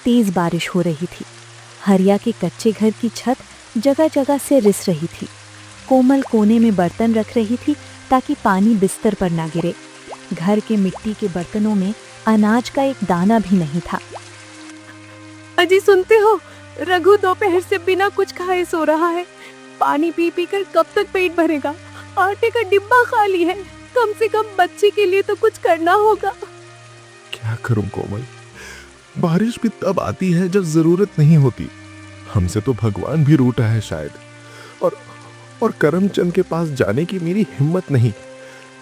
तेज बारिश हो रही थी। हरिया के कच्चे घर की छत जगह जगह से रिस रही थी। कोमल कोने में बर्तन रख रही थी ताकि पानी बिस्तर पर ना गिरे। घर के मिट्टी के बर्तनों में अनाज का एक दाना भी नहीं था। अजी सुनते हो, रघु दोपहर से बिना कुछ खाए सो रहा है। पानी पी पी कर कब तक पेट भरेगा? आटे का डिब्बा खाली है। कम से कम बच्चे के लिए तो कुछ करना होगा। क्या करूं कोमल, बारिश भी तब आती है जब जरूरत नहीं होती। हमसे तो भगवान भी रूठा है शायद। और करमचंद के पास जाने की मेरी हिम्मत नहीं।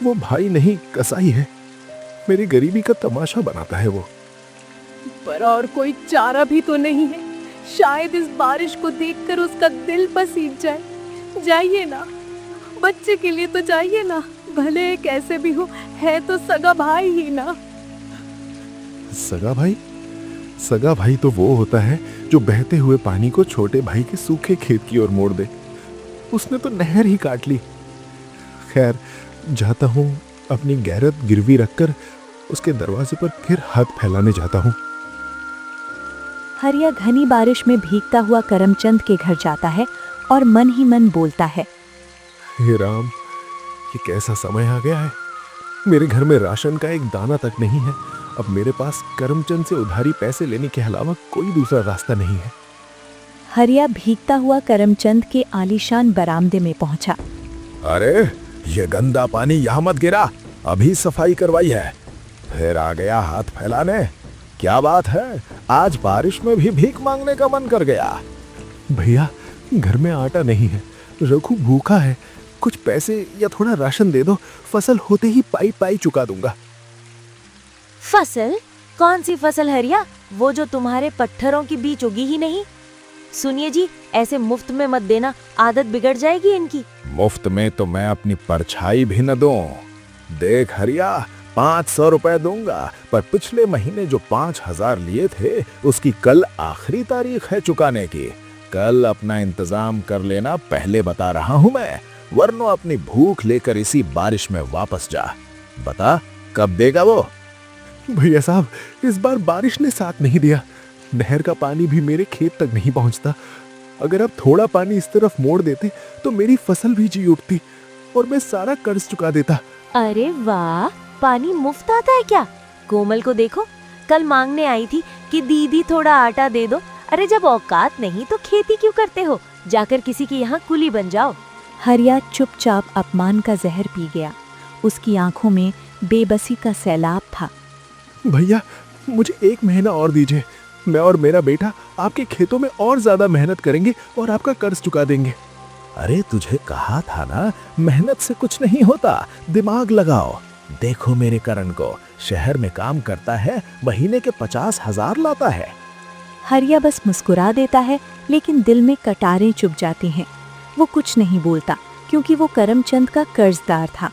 वो भाई नहीं, कसाई है। मेरी गरीबी का तमाशा बनाता है वो। पर और कोई चारा भी तो नहीं है। शायद इस बारिश को देखकर उसका दिल पसीज जाए। जाइए ना, बच्चे के लिए तो जाइए ना। भले कैसे भी हो, है तो सगा भाई ही ना। सगा भाई? सगा भाई तो वो होता है जो बहते हुए पानी को छोटे भाई के सूखे खेत की ओर मोड़ दे। उसने तो नहर ही काट ली। खैर, जाता हूं, अपनी गैरत गिरवी रखकर उसके दरवाजे पर फिर हाथ फैलाने जाता हूं। हरिया घनी बारिश में भीगता हुआ करमचंद के घर जाता है और मन ही मन बोलता है, हे राम, ये कैसा समय आ गया है। मेरे घर में राशन का एक दाना तक नहीं है। अब मेरे पास करमचंद से उधारी पैसे लेने के अलावा कोई दूसरा रास्ता नहीं है। हरिया भीगता हुआ करमचंद के आलीशान बरामदे में पहुंचा। अरे, ये गंदा पानी यहाँ मत गिरा। अभी सफाई करवाई है, फिर आ गया हाथ फैलाने। क्या बात है, आज बारिश में भी भीख मांगने का मन कर गया? भैया, घर में आटा नहीं है। रघु भूखा है। कुछ पैसे या थोड़ा राशन दे दो। फसल होते ही पाई पाई चुका दूंगा। फसल? कौन सी फसल हरिया? वो जो तुम्हारे पत्थरों की बीच उगी ही नहीं। सुनिए जी, ऐसे मुफ्त में मत देना, आदत बिगड़ जाएगी इनकी। मुफ्त में तो मैं अपनी परछाई भी न दूं। देख हरिया, 500 रुपए दूंगा, पर पिछले महीने जो 5000 लिए थे उसकी कल आखिरी तारीख है चुकाने की। कल अपना इंतजाम कर लेना, पहले बता रहा हूं मैं, वरना अपनी भूख लेकर इसी बारिश में वापस जा। बता, कब देगा वो? भैया साहब, इस बार बारिश ने साथ नहीं दिया। नहर का पानी भी मेरे खेत तक नहीं पहुंचता। अगर आप थोड़ा पानी इस तरफ मोड़ देते तो मेरी फसल भी जी उठती और मैं सारा कर्ज चुका देता। अरे वाह, पानी मुफ्त आता है क्या? कोमल को देखो, कल मांगने आई थी कि दीदी थोड़ा आटा दे दो। अरे जब औकात नहीं तो खेती क्यों करते हो? जाकर किसी के यहाँ कुली बन जाओ। हरिया चुपचाप अपमान का जहर पी गया। उसकी आंखों में बेबसी का सैलाब था। भैया, मुझे 1 महीना और दीजिए। मैं और मेरा बेटा आपके खेतों में और ज्यादा मेहनत करेंगे और आपका कर्ज चुका देंगे। अरे तुझे कहा था ना, मेहनत से कुछ नहीं होता, दिमाग लगाओ। देखो मेरे करण को, शहर में काम करता है, महीने के 50,000 लाता है। हरिया बस मुस्कुरा देता है, लेकिन दिल में कटारें चुभ जाती हैं। वो कुछ नहीं बोलता क्योंकि वो करमचंद का कर्जदार था।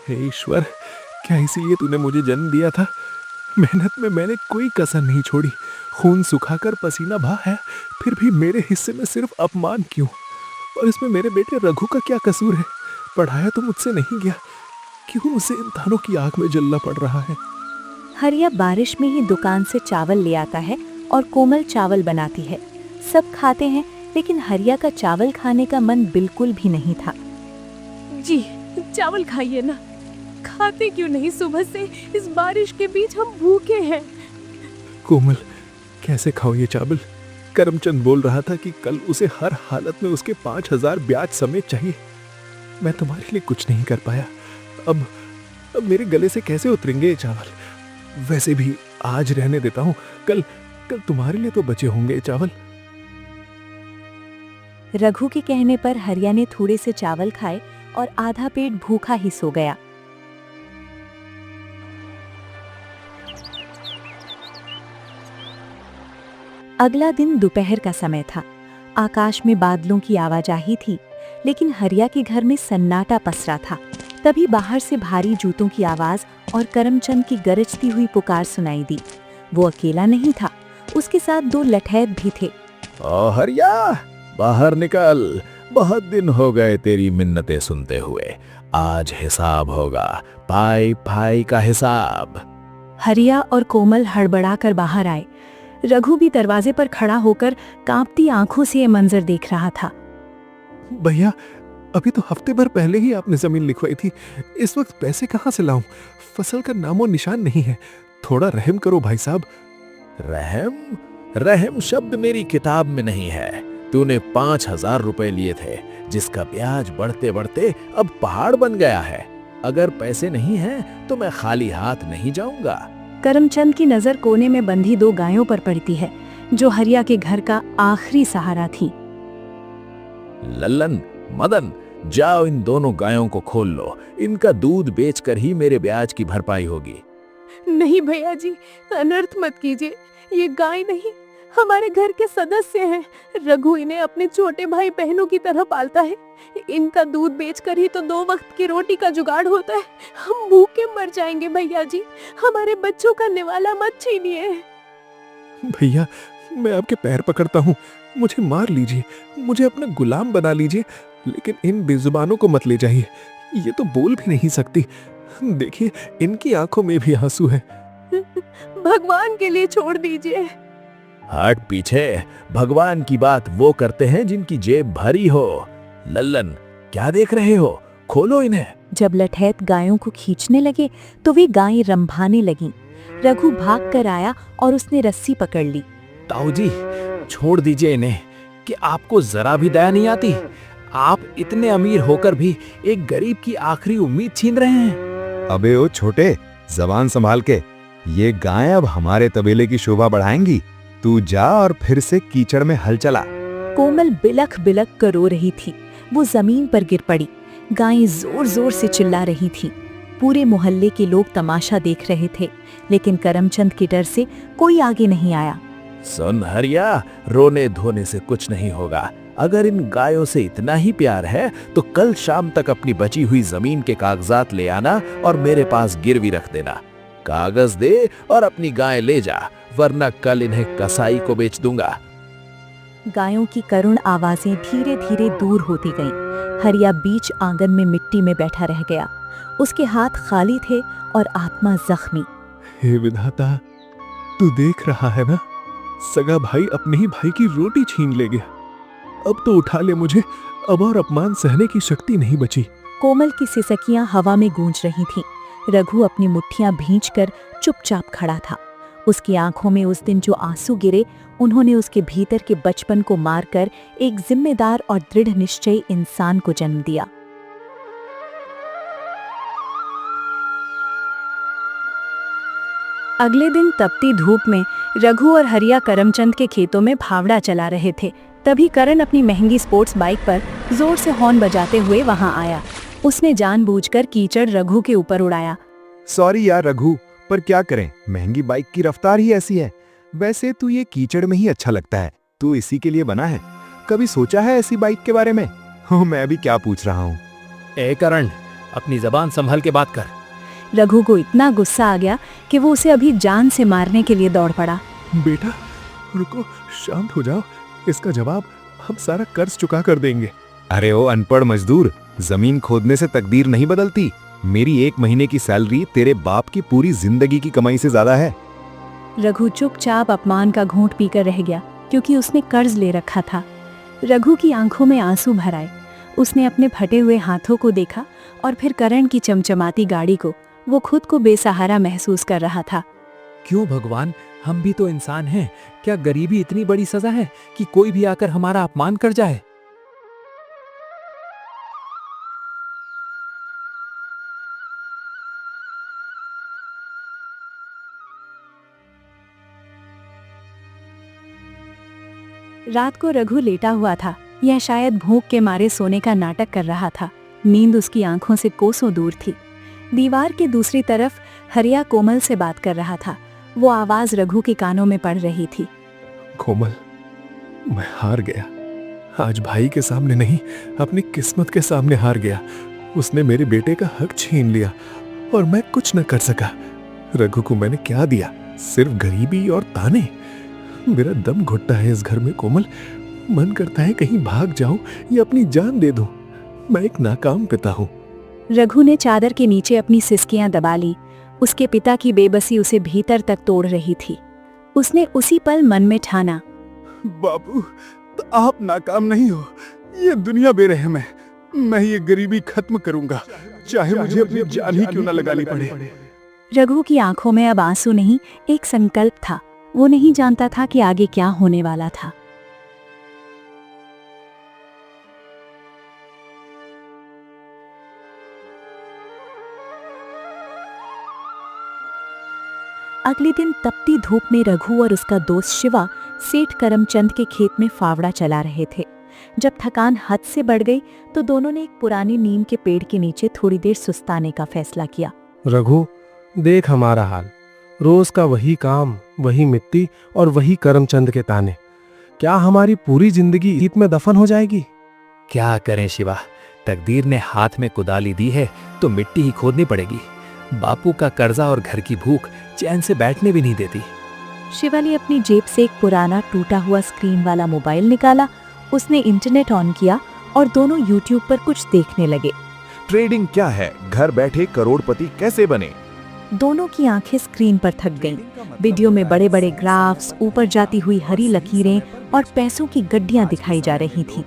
हे ईश्वर, क्या इसीलिए तूने मुझे जन्म दिया था? मेहनत में मैंने कोई कसर नहीं छोड़ी। खून सुखाकर पसीना बहा है, फिर भी मेरे हिस्से में सिर्फ अपमान क्यों? और इसमें मेरे बेटे रघु का क्या कसूर है? पढ़ाया तो मुझसे नहीं गया, क्यों उसे इंसानों की आंख में जलना पड़ रहा है? हरिया बारिश में ही दुकान से चावल ले आता है और कोमल चावल बनाती है। सब खाते हैं, लेकिन हरिया का चावल खाने का मन बिल्कुल भी नहीं था। जी, चावल खाइए ना। खाते क्यों नहीं? सुबह से इस बारिश के बीच हम भूखे हैं। कोमल, कैसे खाओ ये चावल? करमचंद बोल रहा था कि कल उसे हर हालत में उसके 5000 ब्याज समेत चाहिए। मैं तुम्हारे लिए कुछ नहीं कर पाया। अब मेरे गले से कैसे उतरेंगे ये चावल? वैसे भी आज रहने देता हूँ, कल तुम्हारे लिए तो बचे होंगे ये चावल। रघु के कहने पर हरिया ने थोड़े से चावल खाए और आधा पेट भूखा ही सो गया। अगला दिन दोपहर का समय था। आकाश में बादलों की आवाजाही थी, लेकिन हरिया के घर में सन्नाटा पसरा था। तभी बाहर से भारी जूतों की आवाज और करमचंद की गरजती हुई पुकार सुनाई दी। वो अकेला नहीं था, उसके साथ 2 लठैत भी थे। ओ हरिया, बाहर निकल। बहुत दिन हो गए तेरी मिन्नतें सुनते हुए। आज हिसाब होगा, पाई पाई का हिसाब। हरिया और कोमल हड़बड़ाकर बाहर आए। रघु भी दरवाजे पर खड़ा होकर कांपती आंखों से ये मंजर देख रहा था। भैया, अभी तो हफ्ते भर पहले ही आपने जमीन लिखवाई थी। इस वक्त पैसे कहाँ से लाऊं? फसल का नामो निशान नहीं है। थोड़ा रहम करो भाई साहब। रहम? रहम शब्द मेरी किताब में नहीं है। तूने 5,000 रुपए लिए थे, जिसका ब्याज बढ़ते बढ़ते अब पहाड़ बन गया है। अगर पैसे नहीं हैं तो मैं खाली हाथ नहीं जाऊंगा। करमचंद की नजर कोने में बंधी 2 गायों पर पड़ती है, जो हरिया के घर का आखिरी सहारा थी। लल्लन, मदन, जाओ इन दोनों गायों को खोल लो। इनका दूध बेचकर ही मेरे ब्याज की भरपाई होगी। नहीं भैया जी, अनर्थ मत कीजिए। ये गाय नहीं, हमारे घर के सदस्य हैं। रघु इन्हें अपने छोटे भाई बहनों की तरह पालता है। इनका दूध बेचकर ही तो 2 वक्त की रोटी का जुगाड़ होता है। हम भूखे मर जाएंगे भैया जी। हमारे बच्चों का निवाला मत छीनिए। भैया, मैं आपके पैर पकड़ता हूँ, मुझे मार लीजिए, मुझे अपना गुलाम बना लीजिए, लेकिन इन बेजुबानों को मत ले जाइए। ये तो बोल भी नहीं सकती। देखिए, इनकी आंखों में भी आंसू है। भगवान के लिए छोड़ दीजिए। हट पीछे। भगवान की बात वो करते हैं जिनकी जेब भरी हो। लल्लन, क्या देख रहे हो? खोलो इन्हें। जब लठैत गायों को खींचने लगे तो वे गायें रंभाने लगीं। रघु भाग कर आया और उसने रस्सी पकड़ ली। ताऊ जी, छोड़ दीजिए इन्हें। कि आपको जरा भी दया नहीं आती? आप इतने अमीर होकर भी एक गरीब की आखिरी उम्मीद छीन रहे हैं। अबे ओ छोटे, जबान संभाल के। ये गायें अब हमारे तबेले की शोभा बढ़ाएंगी। तू जा और फिर से कीचड़ में हल चला। कोमल बिलख बिलख कर रो रही थी। वो जमीन पर गिर पड़ी। गायें जोर जोर से चिल्ला रही थीं। पूरे मोहल्ले के लोग तमाशा देख रहे थे, लेकिन करमचंद के डर से कोई आगे नहीं आया। सुन हरिया, रोने धोने से कुछ नहीं होगा। अगर इन गायों से इतना ही प्यार है तो कल शाम तक अपनी बची हुई जमीन के कागजात ले आना और मेरे पास गिरवी रख देना। कागज दे और अपनी गाय ले जा, वरना कल इन्हें कसाई को बेच दूंगा। गायों की करुण आवाजें धीरे धीरे दूर होती गईं। हरिया बीच आंगन में मिट्टी में बैठा रह गया। उसके हाथ खाली थे और आत्मा जख्मी। हे विधाता, तू देख रहा है ना? सगा भाई अपने ही भाई की रोटी छीन ले गया। अब तो उठा ले मुझे। अब और अपमान सहने की शक्ति नहीं बची। कोमल की सिसकियां हवा में गूंज रही थीं। रघु अपनी मुट्ठियां भींचकर चुपचाप खड़ा था। उसकी आंखों में उस दिन जो आंसू गिरे, उन्होंने उसके भीतर के बचपन को मारकर एक जिम्मेदार और दृढ़ निश्चयी इंसान को जन्म दिया। अगले दिन तपती धूप में रघु और हरिया करमचंद के खेतों में फावड़ा चला रहे थे। तभी करण अपनी महंगी स्पोर्ट्स बाइक पर जोर से हॉर्न बजाते हुए वहां आया। उसने जानबूझकर कीचड़ रघु के ऊपर उड़ाया। सॉरी यार रघु, पर क्या करें, महंगी बाइक की रफ्तार ही ऐसी है। वैसे तू ये कीचड़ में ही अच्छा लगता है। तू इसी के लिए बना है। कभी सोचा है ऐसी बाइक के बारे में? मैं भी क्या पूछ रहा हूँ। ए करण, अपनी जबान संभल के बात कर। रघु को इतना गुस्सा आ गया कि वो उसे अभी जान से मारने के लिए दौड़ पड़ा। बेटा रुको, शांत हो जाओ। इसका जवाब हम सारा कर्ज चुका कर देंगे। अरे ओ अनपढ़ मजदूर, जमीन खोदने से तकदीर नहीं बदलती। मेरी 1 महीने की सैलरी तेरे बाप की पूरी जिंदगी की कमाई से ज्यादा है। रघु चुपचाप अपमान का घूंट पीकर रह गया, क्योंकि उसने कर्ज ले रखा था। रघु की आंखों में आंसू भर आए। उसने अपने फटे हुए हाथों को देखा और फिर करण की चमचमाती गाड़ी को। वो खुद को बेसहारा महसूस कर रहा था। क्यों भगवान, हम भी तो इंसान हैं। क्या गरीबी इतनी बड़ी सजा है कि कोई भी आकर हमारा अपमान कर जाए? रात को रघु लेटा हुआ था। यह शायद भूख के मारे सोने का नाटक कर रहा था। नींद उसकी आंखों से कोसों दूर थी। दीवार के दूसरी तरफ हरिया कोमल से बात कर रहा था। वो आवाज रघु के कानों में पड़ रही थी। कोमल, मैं हार गया। आज भाई के सामने नहीं, अपनी किस्मत के सामने हार गया। उसने मेरे बेटे का हक छीन लिया और मैं कुछ न कर सका। रघु को मैंने क्या दिया? सिर्फ गरीबी और ताने। मेरा दम घुटता है इस घर में कोमल। मन करता है कहीं भाग जाऊं या अपनी जान दे दूं। मैं एक नाकाम पिता हूं। रघु ने चादर के नीचे अपनी सिसकियां दबा ली। उसके पिता की बेबसी उसे भीतर तक तोड़ रही थी। उसने उसी पल मन में ठाना, बाबू, तो आप नाकाम नहीं हो। ये दुनिया बेरहम है। मैं ये गरीबी खत्म करूंगा, चाहे मुझे अपनी जान ही क्यों न लगानी पड़े। रघु की आंखों में अब आंसू नहीं, एक संकल्प था। वो नहीं जानता था कि आगे क्या होने वाला था। अगले दिन तपती धूप में रघु और उसका दोस्त शिवा सेठ करमचंद के खेत में फावड़ा चला रहे थे। जब थकान हद से बढ़ गई तो दोनों ने एक पुराने नीम के पेड़ के नीचे थोड़ी देर सुस्ताने का फैसला किया। रघु, देख हमारा हाल। रोज का वही काम, वही मिट्टी और वही करमचंद के ताने। क्या हमारी पूरी जिंदगी ईद में दफन हो जाएगी? क्या करें शिवा, तकदीर ने हाथ में कुदाली दी है तो मिट्टी ही खोदनी पड़ेगी। बापू का कर्जा और घर की भूख चैन से बैठने भी नहीं देती। शिवा ने अपनी जेब से एक पुराना टूटा हुआ स्क्रीन वाला मोबाइल निकाला। उसने इंटरनेट ऑन किया और दोनों यूट्यूब पर कुछ देखने लगे। ट्रेडिंग क्या है, घर बैठे करोड़पति कैसे बने। दोनों की आंखें स्क्रीन पर थक गईं। वीडियो में बड़े बड़े ग्राफ्स, ऊपर जाती हुई हरी लकीरें और पैसों की गड्डियां दिखाई जा रही थीं।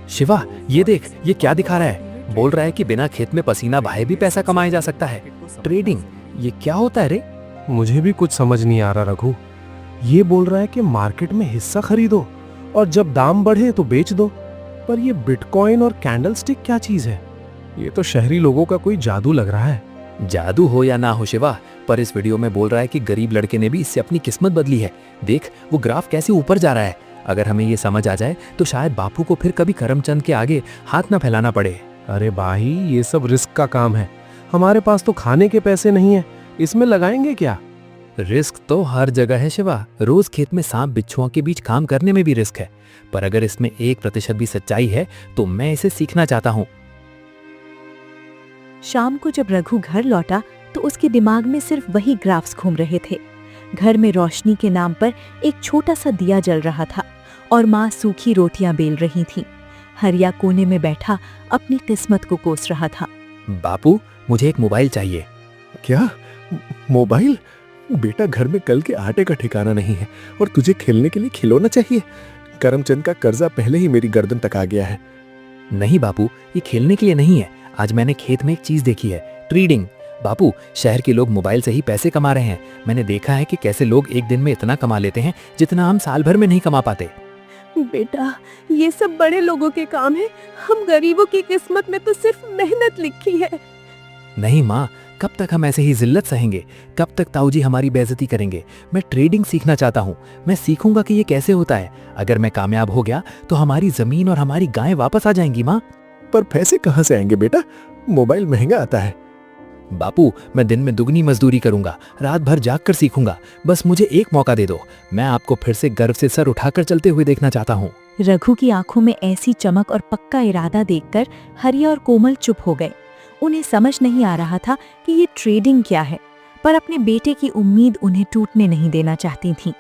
शिवा, ये देख, ये क्या दिखा रहा है? बोल रहा है कि बिना खेत में पसीना बहाए भी पैसा कमाया जा सकता है। ट्रेडिंग, ये क्या होता है रे? मुझे भी कुछ समझ नहीं आ रहा रघु। ये बोल रहा है कि मार्केट में हिस्सा खरीदो और जब दाम बढ़े तो बेच दो। पर ये बिटकॉइन और कैंडलस्टिक क्या चीज है? ये तो शहरी लोगों का कोई जादू लग रहा है। जादू हो या ना हो शिवा, पर इस वीडियो में बोल रहा है कि गरीब लड़के ने भी इससे अपनी किस्मत बदली है। देख, वो ग्राफ कैसे ऊपर जा रहा है। अगर हमें ये समझ आ जाए तो शायद बापू को फिर कभी करमचंद के आगे हाथ ना फैलाना पड़े। अरे भाई, ये सब रिस्क का काम है। हमारे पास तो खाने के पैसे नहीं है, इसमें लगाएंगे क्या? रिस्क तो हर जगह है शिवा। रोज खेत में सांप बिच्छुओं के बीच काम करने में भी रिस्क है, पर अगर इसमें 1% भी सच्चाई है तो मैं इसे सीखना चाहता हूँ। शाम को जब रघु घर लौटा तो उसके दिमाग में सिर्फ वही ग्राफ्स घूम रहे थे। घर में रोशनी के नाम पर एक छोटा सा दिया जल रहा था और माँ सूखी रोटियां बेल रही थीं। हरिया कोने में बैठा अपनी किस्मत को कोस रहा था। बापू, मुझे एक मोबाइल चाहिए। क्या मोबाइल? बेटा, घर में कल के आटे का ठिकाना नहीं है और तुझे खेलने के लिए खिलौना चाहिए। करमचंद का कर्जा पहले ही मेरी गर्दन तक आ गया है। नहीं बापू, ये खेलने के लिए नहीं है। आज मैंने खेत में एक चीज देखी है, ट्रेडिंग। बापू, शहर के लोग मोबाइल से ही पैसे कमा रहे हैं। मैंने देखा है कि कैसे लोग एक दिन में इतना कमा लेते हैं जितना हम साल भर में नहीं कमा पाते। बेटा, ये सब बड़े लोगों के काम है। हम गरीबों की किस्मत में तो सिर्फ मेहनत लिखी है। नहीं माँ, कब तक हम ऐसे ही जिल्लत सहेंगे? कब तक ताऊजी हमारी बेइज्जती करेंगे? मैं ट्रेडिंग सीखना चाहता हूँ। मैं सीखूंगा कि ये कैसे होता है। अगर मैं कामयाब हो गया तो हमारी जमीन और हमारी गायें वापस आ जाएंगी माँ। पर पैसे कहाँ से आएंगे बेटा? मोबाइल महंगा आता है। बापू, मैं दिन में दुगनी मजदूरी करूंगा, रात भर जाग कर सीखूंगा। बस मुझे एक मौका दे दो। मैं आपको फिर से गर्व से सर उठाकर चलते हुए देखना चाहता हूँ। रघु की आंखों में ऐसी चमक और पक्का इरादा देखकर हरिया और कोमल चुप हो गए। उन्हें समझ नहीं आ रहा था कि ये ट्रेडिंग क्या है, पर अपने बेटे की उम्मीद उन्हें टूटने नहीं देना चाहती थीं।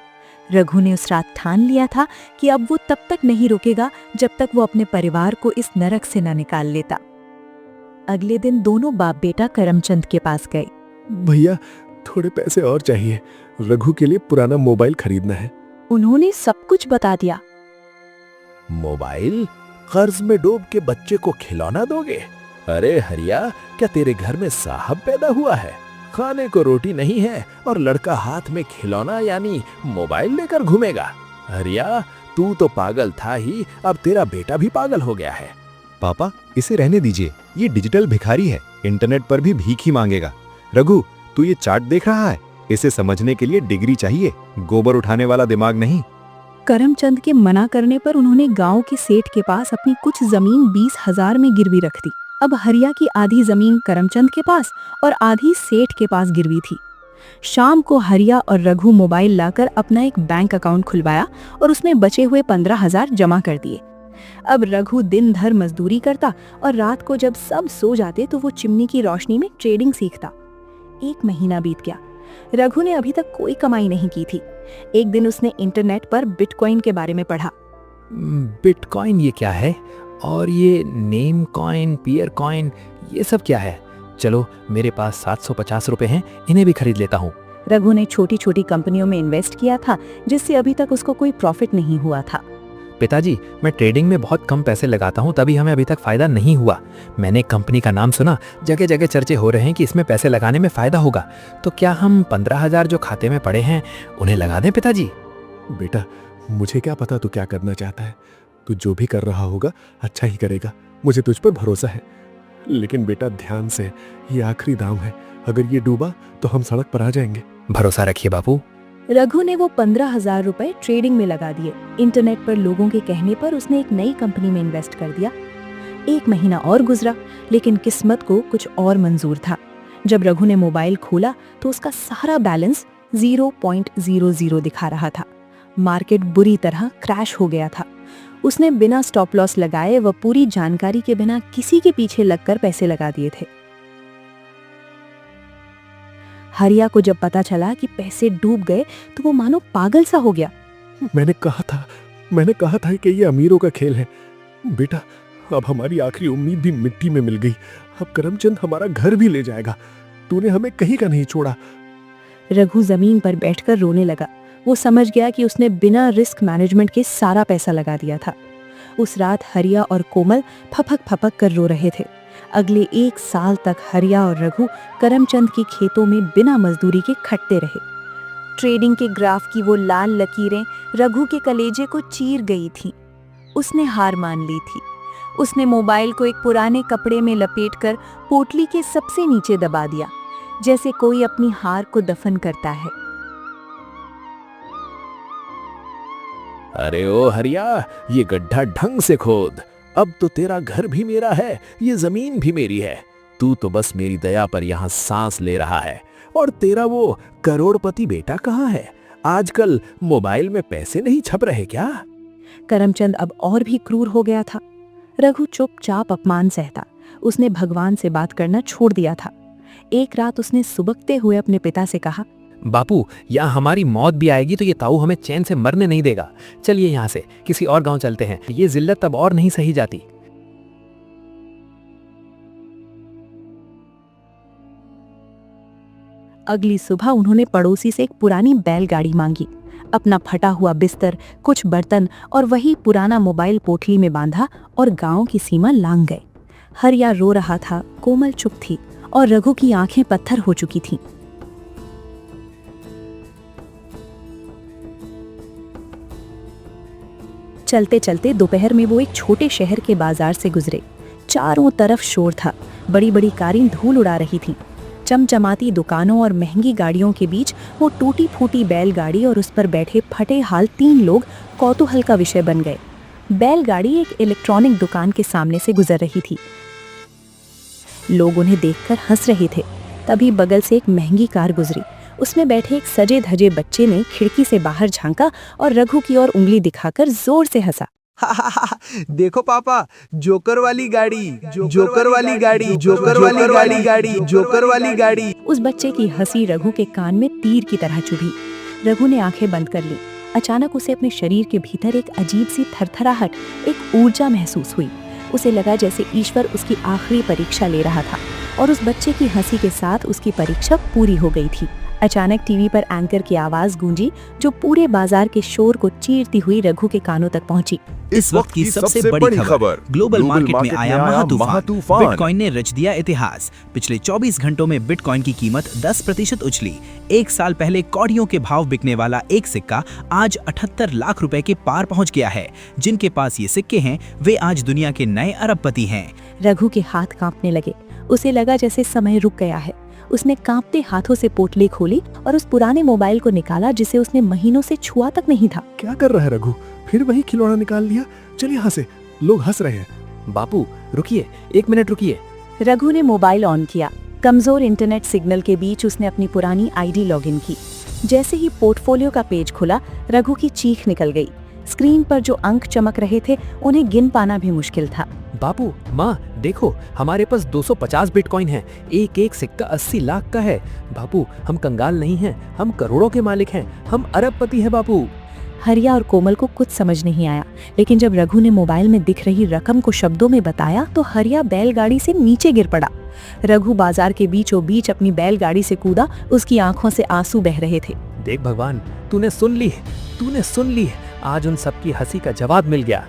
रघु ने उस रात ठान लिया था कि अब वो तब तक नहीं रुकेगा जब तक वो अपने परिवार को इस नरक से न निकाल लेता। अगले दिन दोनों बाप बेटा करमचंद के पास गए। भैया, थोड़े पैसे और चाहिए। रघु के लिए पुराना मोबाइल खरीदना है। उन्होंने सब कुछ बता दिया। मोबाइल? कर्ज में डूब के बच्चे को खिलौना दोगे? अरे हरिया, क्या तेरे घर में साहब पैदा हुआ है? खाने को रोटी नहीं है और लड़का हाथ में खिलौना यानी मोबाइल लेकर घूमेगा। हरिया, तू तो पागल था ही, अब तेरा बेटा भी पागल हो गया है। पापा, इसे रहने दीजिए। ये डिजिटल भिखारी है, इंटरनेट पर भी भीख ही मांगेगा। रघु, तू ये चार्ट देख रहा है? इसे समझने के लिए डिग्री चाहिए, गोबर उठाने वाला दिमाग नहीं। करमचंद के मना करने पर उन्होंने गांव के सेठ के पास अपनी कुछ जमीन 20,000 में गिरवी रख दी। अब हरिया की आधी जमीन करमचंद के पास और आधी सेठ के पास गिरवी थी। शाम को हरिया और रघु मोबाइल लाकर अपना एक बैंक अकाउंट खुलवाया और उसमें बचे हुए 15,000 जमा कर दिए। अब रघु दिन भर मजदूरी करता और रात को जब सब सो जाते तो वो चिमनी की रोशनी में ट्रेडिंग सीखता। 1 महीना बीत गया। रघु ने अभी तक कोई कमाई नहीं की थी। एक दिन उसने इंटरनेट पर बिटकॉइन के बारे में पढ़ा। बिटकॉइन ये क्या है? और ये नेम कॉइन, पियर कॉइन, ये सब क्या है? चलो, मेरे पास 750 रुपए हैं, इन्हें भी खरीद लेता हूँ। रघु ने छोटी छोटी कंपनियों में इन्वेस्ट किया था, जिससे अभी तक उसको कोई प्रॉफिट नहीं हुआ था। पिताजी, मैं ट्रेडिंग में बहुत कम पैसे लगाता हूँ, तभी हमें अभी तक फायदा नहीं हुआ। मैंने एक कंपनी का नाम सुना, जगह जगह चर्चे हो रहे हैं कि इसमें पैसे लगाने में फायदा होगा। तो क्या हम 15,000 जो खाते में पड़े हैं उन्हें लगा दें पिताजी? बेटा, मुझे क्या पता तू क्या करना चाहता है। तू जो भी कर रहा होगा अच्छा ही करेगा, मुझे तुझ पर भरोसा है। लेकिन बेटा ध्यान से, ये आखिरी दांव है, अगर ये डूबा तो हम सड़क पर आ जाएंगे। भरोसा रखिए बापू। रघु ने वो 15,000 रुपए ट्रेडिंग में लगा दिए। इंटरनेट पर लोगों के कहने पर उसने एक नई कंपनी में इन्वेस्ट कर दिया। 1 महीना और गुजरा, लेकिन किस्मत को कुछ और मंजूर था। जब रघु ने मोबाइल खोला तो उसका सारा बैलेंस 0.00 दिखा रहा था। मार्केट बुरी तरह क्रैश हो गया था। उसने बिना स्टॉप लॉस लगाए व पूरी जानकारी के बिना किसी के पीछे लगकर पैसे लगा दिए थे। हरिया को जब पता चला कि पैसे डूब गए तो वो मानो पागल सा हो गया। मैंने कहा था कि ये अमीरों का खेल है। बेटा, अब हमारी आखिरी उम्मीद भी मिट्टी में मिल गई। अब करमचंद हमारा घर भी ले जाएगा। तूने हमें कहीं का नहीं छोड़ा। रघु जमीन पर बैठकर रोने लगा। वो समझ गया कि उसने बिना रिस्क मैनेजमेंट के सारा पैसा लगा दिया था। उस रात हरिया और कोमल फपक फपक कर रो रहे थे। अगले 1 साल तक हरिया और रघु करमचंद की खेतों में बिना मजदूरी के खटते रहे। ट्रेडिंग के ग्राफ की वो लाल लकीरें रघु के कलेजे को चीर गई थीं। उसने हार मान ली थी। उसने मोबाइल को एक पुराने कपड़े में लपेटकर पोटली के सबसे नीचे दबा दिया, जैसे कोई अपनी हार को दफन करता है। अरे ओ हरिया, ये गड्ढा ढंग से खोद। अब तो तेरा घर भी मेरा है, ये जमीन भी मेरी है। तू तो बस मेरी दया पर यहाँ सांस ले रहा है। और तेरा वो करोड़पति बेटा कहाँ है? आजकल मोबाइल में पैसे नहीं छप रहे क्या? करमचंद अब और भी क्रूर हो गया था। रघु चुपचाप अपमान सहता। उसने भगवान से बात करना छोड़ दिया था। एक रात उसने सुबकते हुए अपने पिता से कहा, बापू, यहाँ हमारी मौत भी आएगी तो ये ताऊ हमें चैन से मरने नहीं देगा। चलिए यहाँ से किसी और गांव चलते हैं, ये जिल्लत अब और नहीं सही जाती। अगली सुबह उन्होंने पड़ोसी से एक पुरानी बैलगाड़ी मांगी। अपना फटा हुआ बिस्तर, कुछ बर्तन और वही पुराना मोबाइल पोटली में बांधा और गांव की सीमा लांग गए। हरिया रो रहा था, कोमल चुप थी और रघु की आंखें पत्थर हो चुकी थीं। चलते चलते दोपहर में वो एक छोटे शहर के बाजार से गुजरे। चारों तरफ शोर था। बड़ी बड़ी कारें धूल उड़ा रही थीं। चमचमाती दुकानों और महंगी गाड़ियों के बीच वो टूटी फूटी बैलगाड़ी और उस पर बैठे फटे हाल 3 लोग कौतूहल का विषय बन गए। बैलगाड़ी एक इलेक्ट्रॉनिक दुकान के सामने से गुजर रही थी। लोग उन्हें देखकर हंस रहे थे। तभी बगल से एक महंगी कार गुजरी। उसमें बैठे एक सजे धजे बच्चे ने खिड़की से बाहर झांका और रघु की ओर उंगली दिखाकर जोर से हंसा। देखो पापा, जोकर वाली गाड़ी, जोकर वाली गाड़ी, जोकर वाली गाड़ी, जोकर वाली गाड़ी। उस बच्चे की हंसी रघु के कान में तीर की तरह चुभी। रघु ने आंखें बंद कर ली। अचानक उसे अपने शरीर के भीतर एक अजीब सी थरथराहट, एक ऊर्जा महसूस हुई। उसे लगा जैसे ईश्वर उसकी आखिरी परीक्षा ले रहा था और उस बच्चे की हंसी के साथ उसकी परीक्षा पूरी हो गई थी। अचानक टीवी पर एंकर की आवाज गूंजी, जो पूरे बाजार के शोर को चीरती हुई रघु के कानों तक पहुंची। इस वक्त की सबसे बड़ी खबर, ग्लोबल मार्केट में आया महातूफान। बिटकॉइन ने रच दिया इतिहास। पिछले 24 घंटों में बिटकॉइन की कीमत 10% उछली। 1 साल पहले कौड़ियों के भाव बिकने वाला एक सिक्का आज 78 लाख रुपए के पार पहुंच गया है। जिनके पास ये सिक्के हैं वे आज दुनिया के नए अरबपति हैं। रघु के हाथ कांपने लगे। उसे लगा जैसे समय रुक गया है। उसने कांपते हाथों से पोटली खोली और उस पुराने मोबाइल को निकाला जिसे उसने महीनों से छुआ तक नहीं था। क्या कर रहा है रघु? फिर वही खिलौना निकाल लिया। चल यहाँ से, लोग हंस रहे हैं। बापू रुकिए, 1 मिनट रुकिए। रघु ने मोबाइल ऑन किया। कमजोर इंटरनेट सिग्नल के बीच उसने अपनी पुरानी आईडी लॉगिन की। जैसे ही पोर्टफोलियो का पेज खुला, रघु की चीख निकल गई। स्क्रीन पर जो अंक चमक रहे थे उन्हें गिन पाना भी मुश्किल था। बापू, माँ देखो, हमारे पास 250 बिटकॉइन है। एक सिक्का 80 लाख का है। बापू, हम कंगाल नहीं हैं, हम करोड़ों के मालिक हैं, हम अरबपति हैं बापू। हरिया और कोमल को कुछ समझ नहीं आया, लेकिन जब रघु ने मोबाइल में दिख रही रकम को शब्दों में बताया तो हरिया बैलगाड़ी से नीचे गिर पड़ा। रघु बाजार के बीचों बीच अपनी बैलगाड़ी से कूदा, उसकी आंखों से आंसू बह रहे थे। देख भगवान, तूने सुन ली, आज उन सबकी हंसी का जवाब मिल गया।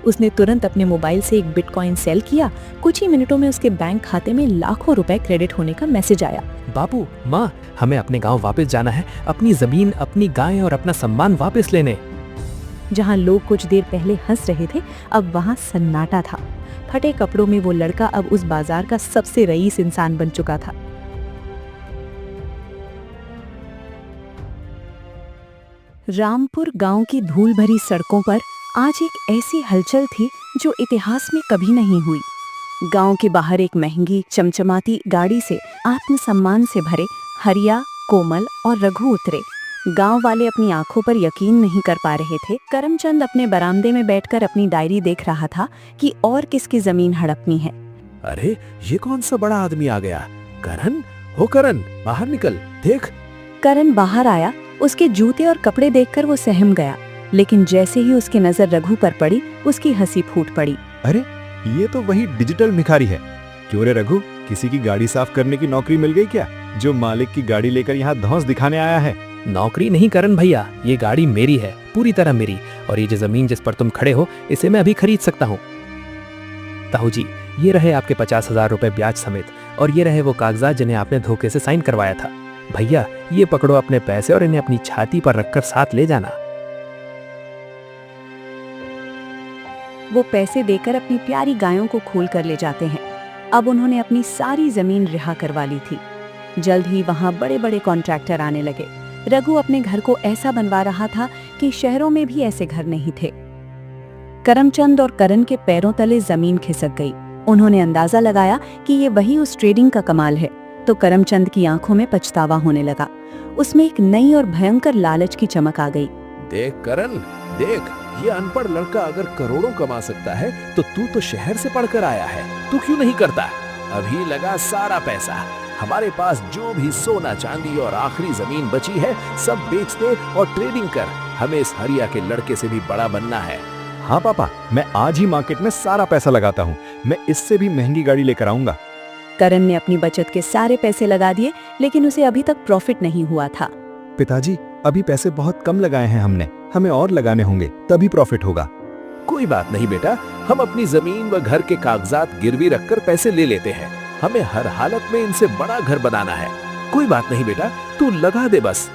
उसने तुरंत अपने मोबाइल से एक बिटकॉइन सेल किया। कुछ ही मिनटों में उसके बैंक खाते में लाखों रुपए क्रेडिट होने का मैसेज आया। बापू, माँ, हमें अपने गांव वापस जाना है, अपनी जमीन, अपनी गाय और अपना सम्मान वापस लेने। जहां लोग कुछ देर पहले हंस रहे थे, अब वहां सन्नाटा था। फटे कपड़ों में वो लड़का अब उस बाजार का सबसे रईस इंसान बन चुका था। रामपुर गांव की धूल भरी सड़कों पर आज एक ऐसी हलचल थी जो इतिहास में कभी नहीं हुई। गांव के बाहर एक महंगी चमचमाती गाड़ी से आत्मसम्मान से भरे हरिया, कोमल और रघु उतरे। गांव वाले अपनी आंखों पर यकीन नहीं कर पा रहे थे। करमचंद अपने बरामदे में बैठकर अपनी डायरी देख रहा था कि और किसकी जमीन हड़पनी है। अरे, ये कौन सा बड़ा आदमी आ गया? करण, हो करण, बाहर निकल, देख। करण बाहर आया। उसके जूते और कपड़े देखकर वो सहम गया, लेकिन जैसे ही उसकी नजर रघु पर पड़ी, उसकी हंसी फूट पड़ी। अरे, ये तो वही डिजिटल भिखारी है। क्यों रे रघु, किसी की गाड़ी साफ करने की नौकरी मिल गई क्या, जो मालिक की गाड़ी लेकर यहाँ धौंस दिखाने आया है? नौकरी नहीं करण भैया, ये गाड़ी मेरी है, पूरी तरह मेरी। और ये जो जमीन जिस पर तुम खड़े हो, इसे मैं अभी खरीद सकता हूँ। ताऊ जी, ये रहे आपके 50,000 रुपए ब्याज समेत, और ये रहे वो कागजात जिन्हें आपने धोखे से साइन करवाया था। भैया, ये पकड़ो अपने पैसे और इन्हें अपनी छाती पर रखकर साथ ले जाना। वो पैसे देकर अपनी प्यारी गायों को खोल कर ले जाते हैं। अब उन्होंने अपनी सारी जमीन रिहा करवा ली थी। जल्द ही वहां बड़े बड़े कॉन्ट्रैक्टर आने लगे। रघु अपने घर को ऐसा बनवा रहा था कि शहरों में भी ऐसे घर नहीं थे। करमचंद और करण के पैरों तले जमीन खिसक गई। उन्होंने अंदाजा लगाया कि ये वही उस ट्रेडिंग का कमाल है, तो करमचंद की आंखों में पछतावा होने लगा। उसमें एक नई और भयंकर लालच की चमक आ गई। देख करण, देख, ये अनपढ़ लड़का अगर करोड़ों कमा सकता है तो तू तो शहर से पढ़कर आया है, तू क्यों नहीं करता? अभी लगा सारा पैसा। हमारे पास जो भी सोना चांदी और आखिरी जमीन बची है, सब बेच दे और ट्रेडिंग कर। हमें इस हरिया के लड़के से भी बड़ा बनना है। हाँ पापा, मैं आज ही मार्केट में सारा पैसा लगाता हूँ। मैं इससे भी महंगी गाड़ी लेकर आऊंगा। करण ने अपनी बचत के सारे पैसे लगा दिए, लेकिन उसे अभी तक प्रॉफिट नहीं हुआ था। पिताजी, अभी पैसे बहुत कम लगाए हैं हमने, हमें और लगाने होंगे, तभी प्रॉफिट होगा। कोई बात नहीं बेटा, हम अपनी जमीन व घर के कागजात गिरवी रखकर पैसे ले लेते हैं। हमें हर हालत में इनसे बड़ा घर बनाना है। कोई बात नहीं बेटा, तू लगा दे बस।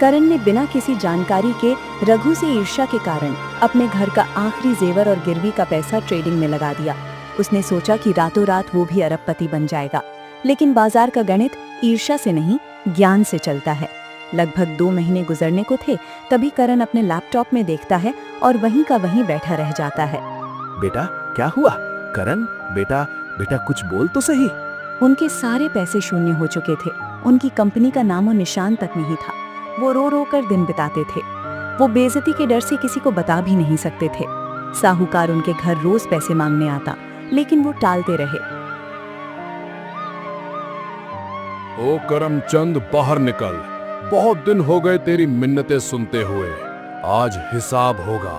करण ने बिना किसी जानकारी के रघु से ईर्ष्या के कारण अपने घर का आखिरी जेवर और गिरवी का पैसा ट्रेडिंग में लगा दिया। उसने सोचा कि रातों रात वो भी अरबपति बन जाएगा, लेकिन बाजार का गणित ईर्ष्या से नहीं, ज्ञान से चलता है। लगभग 2 महीने गुजरने को थे, तभी करण अपने लैपटॉप में देखता है और वहीं का वहीं बैठा रह जाता है। बेटा, क्या हुआ? करण, बेटा बेटा कुछ बोल तो सही। उनके सारे पैसे शून्य हो चुके थे। उनकी कंपनी का नामो निशान तक नहीं था। वो रो रो कर दिन बिताते थे। वो बेइज्जती के डर से किसी को बता भी नहीं सकते थे। साहूकार उनके घर रोज पैसे मांगने आता, लेकिन वो टालते रहे। ओ करमचंद, बाहर निकल। बहुत दिन हो गए तेरी मिन्नतें सुनते हुए। आज हिसाब होगा,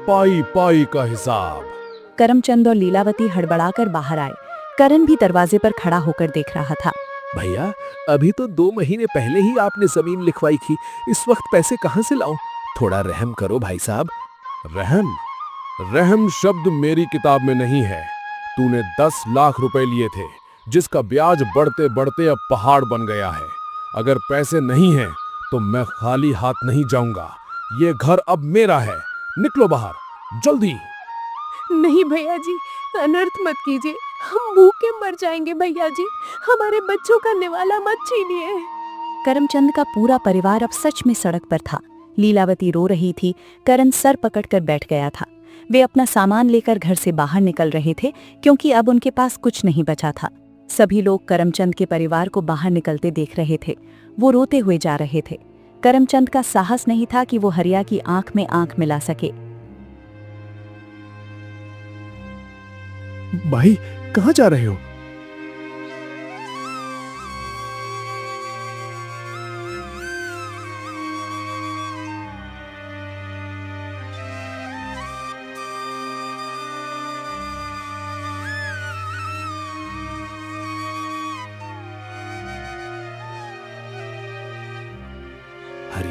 पाई पाई का हिसाब। करमचंद और लीलावती हड़बड़ाकर बाहर आए। करण भी दरवाजे पर खड़ा होकर देख रहा था। भैया, अभी तो 2 महीने पहले ही आपने जमीन लिखवाई थी, इस वक्त पैसे कहां से लाऊं? थोड़ा रहम करो भाई साहब। रहम? रहम शब्द मेरी किताब में नहीं है। तूने 10 लाख रुपए लिए थे, जिसका ब्याज बढ़ते बढ़ते अब पहाड़ बन गया है। अगर पैसे नहीं हैं तो मैं खाली हाथ नहीं जाऊंगा। ये घर अब मेरा है। निकलो बाहर, जल्दी। नहीं भैया जी, अनर्थ मत कीजिए। हम भूखे मर जाएंगे भैया जी। हमारे बच्चों का निवाला मत छीनिए। करमचंद का पूरा परिवार अब सच में सड़क पर था। लीलावती रो रही थी। करण सर पकड़कर बैठ गया था। वे अपना सामान लेकर घर से बाहर निकल रहे थे, क्योंकि अब उनके पास कुछ नहीं बचा था। सभी लोग करमचंद के परिवार को बाहर निकलते देख रहे थे। वो रोते हुए जा रहे थे। करमचंद का साहस नहीं था कि वो हरिया की आंख में आंख मिला सके। भाई, कहाँ जा रहे हो?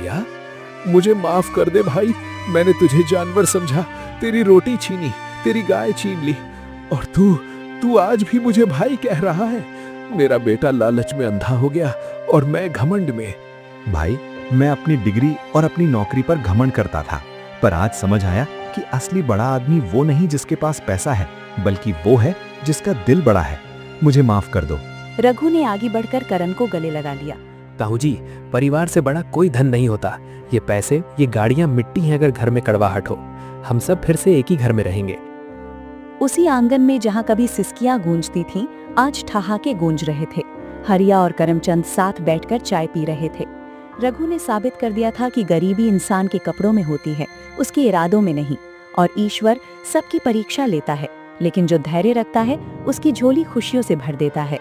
हरिया, मुझे माफ कर दे भाई। मैंने तुझे जानवर समझा, तेरी रोटी छीनी, तेरी गाय छीन ली, और तू आज भी मुझे भाई कह रहा है। मेरा बेटा लालच में अंधा हो गया और मैं घमंड में। भाई, मैं अपनी डिग्री और अपनी नौकरी पर घमंड करता था, पर आज समझ आया कि असली बड़ा आदमी वो नहीं जिसके पास पैसा है, बल्कि वो है जिसका दिल बड़ा है। मुझे माफ कर दो। रघु ने आगे बढ़कर करण को गले लगा लिया। ताऊ जी, परिवार से बड़ा कोई धन नहीं होता। ये पैसे, ये गाड़ियां मिट्टी हैं अगर घर में कड़वाहट हो। हम सब फिर से एक ही घर में रहेंगे। उसी आंगन में जहां कभी सिसकियां गूंजती थीं, आज ठहाके गूंज रहे थे। हरिया और करमचंद साथ बैठकर चाय पी रहे थे। रघु ने साबित कर दिया था कि गरीबी इंसान के कपड़ों में होती है, उसके इरादों में नहीं। और ईश्वर सबकी परीक्षा लेता है, लेकिन जो धैर्य रखता है उसकी झोली खुशियों से भर देता है।